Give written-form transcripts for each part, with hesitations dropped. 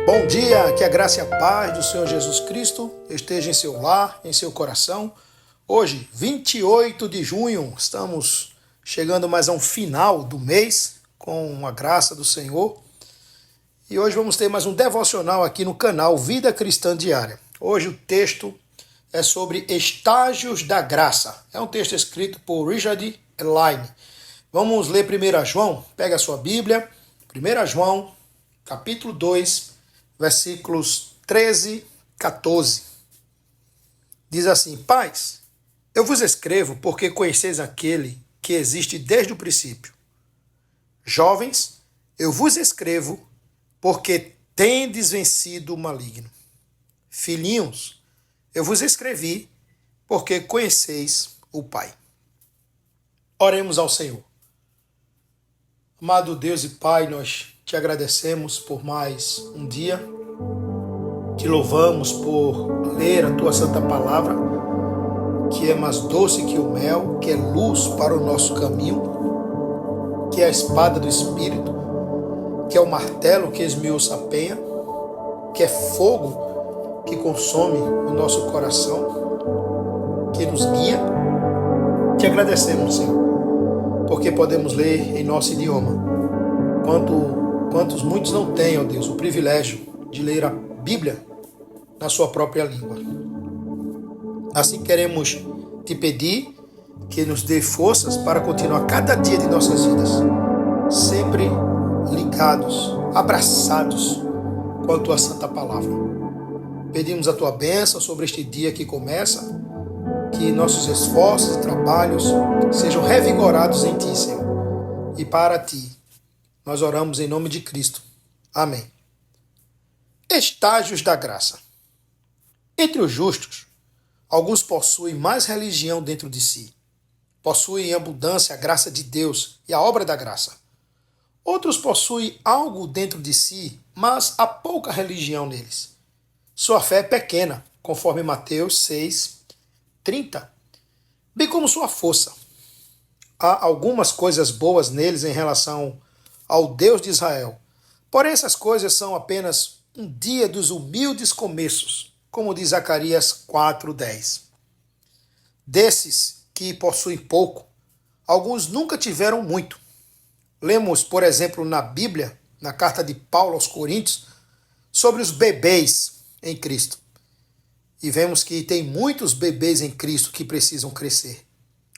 Bom dia, que a graça e a paz do Senhor Jesus Cristo esteja em seu lar, em seu coração. Hoje, 28 de junho, estamos chegando mais a um final do mês, com a graça do Senhor. E hoje vamos ter mais um devocional aqui no canal Vida Cristã Diária. Hoje o texto é sobre estágios da graça. É um texto escrito por Richard Elaine. Vamos ler 1 João, pega a sua Bíblia, 1 João, capítulo 2, versículos 13, 14. Diz assim: Pais, eu vos escrevo porque conheceis aquele que existe desde o princípio. Jovens, eu vos escrevo porque tendes vencido o maligno. Filhinhos, eu vos escrevi porque conheceis o Pai. Oremos ao Senhor. Amado Deus e Pai, nós te agradecemos por mais um dia. Te louvamos por ler a tua santa palavra, que é mais doce que o mel, que é luz para o nosso caminho, que é a espada do Espírito, que é o martelo que esmiuça a penha, que é fogo que consome o nosso coração, que nos guia. Te agradecemos, Senhor, porque podemos ler em nosso idioma. Quantos muitos não têm, ó Deus, o privilégio de ler a Bíblia na sua própria língua. Assim queremos te pedir que nos dê forças para continuar cada dia de nossas vidas, sempre ligados, abraçados com a tua santa palavra. Pedimos a tua bênção sobre este dia que começa, que nossos esforços e trabalhos sejam revigorados em ti, Senhor. E para ti, nós oramos em nome de Cristo. Amém. Estágios da graça. Entre os justos, alguns possuem mais religião dentro de si. Possuem em abundância a graça de Deus e a obra da graça. Outros possuem algo dentro de si, mas há pouca religião neles. Sua fé é pequena, conforme Mateus 6, 30. Bem como sua força. Há algumas coisas boas neles em relação ao Deus de Israel. Porém, essas coisas são apenas um dia dos humildes começos, como diz Zacarias 4:10. Desses que possuem pouco, alguns nunca tiveram muito. Lemos, por exemplo, na Bíblia, na carta de Paulo aos Coríntios, sobre os bebês em Cristo. E vemos que tem muitos bebês em Cristo que precisam crescer.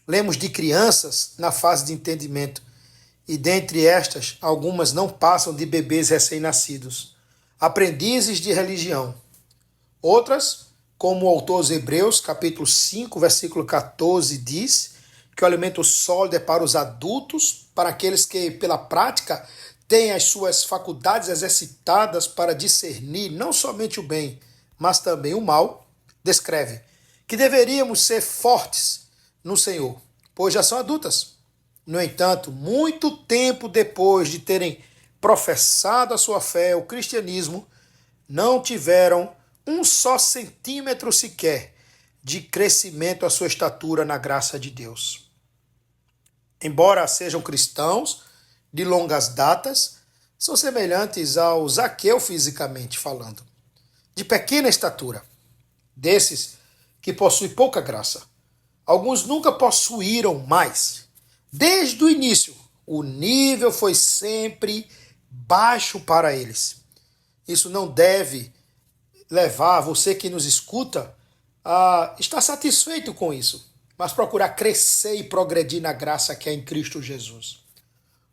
Lemos de crianças na fase de entendimento, e dentre estas, algumas não passam de bebês recém-nascidos, aprendizes de religião. Outras, como o autor aos Hebreus, capítulo 5, versículo 14, diz que o alimento sólido é para os adultos, para aqueles que, pela prática, têm as suas faculdades exercitadas para discernir não somente o bem, mas também o mal. Descreve que deveríamos ser fortes no Senhor, pois já são adultas. No entanto, muito tempo depois de terem professado a sua fé, o cristianismo, não tiveram um só centímetro sequer de crescimento à sua estatura na graça de Deus. Embora sejam cristãos de longas datas, são semelhantes ao Zaqueu fisicamente falando, de pequena estatura. Desses que possuem pouca graça, alguns nunca possuíram mais. Desde o início, o nível foi sempre baixo para eles. Isso não deve levar você que nos escuta a estar satisfeito com isso, mas procurar crescer e progredir na graça que é em Cristo Jesus.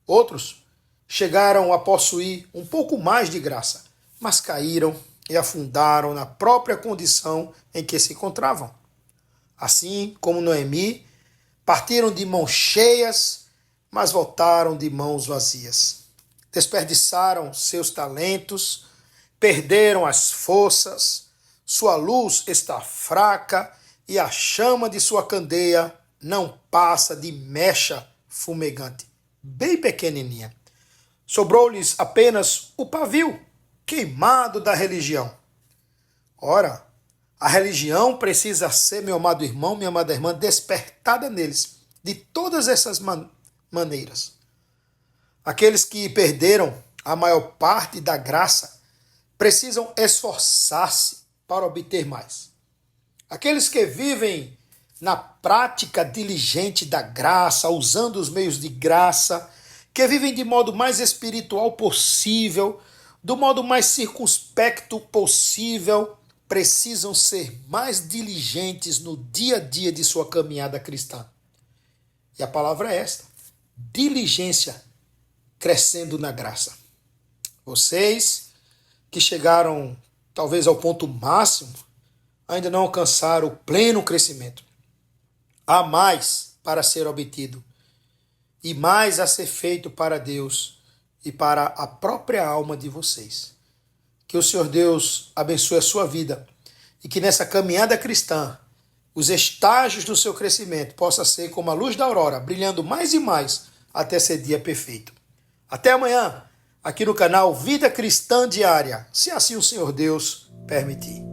Outros chegaram a possuir um pouco mais de graça, mas caíram e afundaram na própria condição em que se encontravam. Assim como Noemi, partiram de mãos cheias, mas voltaram de mãos vazias. Desperdiçaram seus talentos, perderam as forças, sua luz está fraca e a chama de sua candeia não passa de mecha fumegante, bem pequenininha. Sobrou-lhes apenas o pavio queimado da religião. Ora, a religião precisa ser, meu amado irmão, minha amada irmã, despertada neles, de todas essas maneiras. Aqueles que perderam a maior parte da graça precisam esforçar-se para obter mais. Aqueles que vivem na prática diligente da graça, usando os meios de graça, que vivem de modo mais espiritual possível, do modo mais circunspecto possível, precisam ser mais diligentes no dia a dia de sua caminhada cristã. E a palavra é esta: diligência, crescendo na graça. Vocês que chegaram talvez ao ponto máximo, ainda não alcançaram o pleno crescimento. Há mais para ser obtido e mais a ser feito para Deus e para a própria alma de vocês. Que o Senhor Deus abençoe a sua vida e que nessa caminhada cristã os estágios do seu crescimento possam ser como a luz da aurora, brilhando mais e mais até ser dia perfeito. Até amanhã, aqui no canal Vida Cristã Diária, se assim o Senhor Deus permitir.